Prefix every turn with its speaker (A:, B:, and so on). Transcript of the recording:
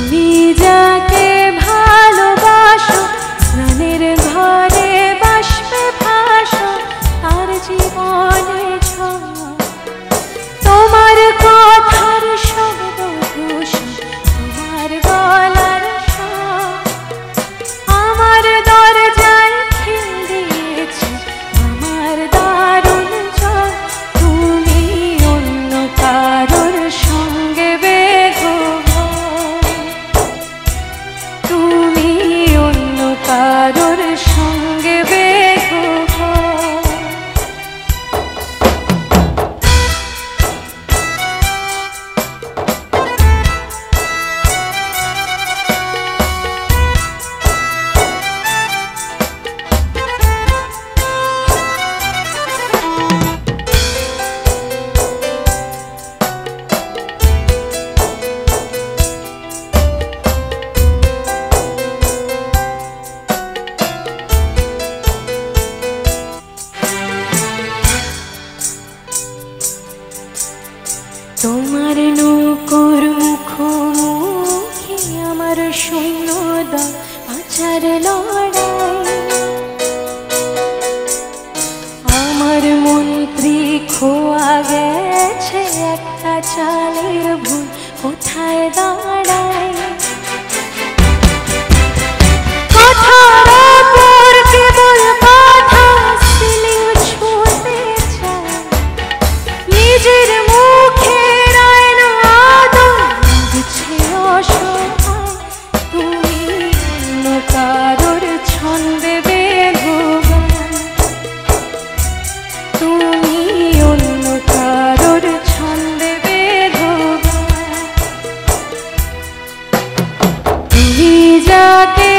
A: তুমি যাকে ভালোবাসো স্নানের ঘরে বাষ্পে ভাসো তার জীবনে ঝড় তোমার কথার শব্দ ঘোষণ তোমার গলার স্বর আমার দরজায় খিল দিয়েছে আমার দারুণ ঝড় তুমি অন্য কারোর সঙ্গে তুমি অন্য কারোর সঙ্গে তোমার নৌকোর মুখোমুখি আমার সৈন্যদল বাঁচার লড়াই আমার মন্ত্রী খোয়া গেছে একটা চালের ভুল কোথায় দাঁড়ায় নিজের মুখে তুমি অন্য কারোর ছন্দে বেগবান তুমি অন্য কারোর ছন্দে বেগবান তুমি যাকে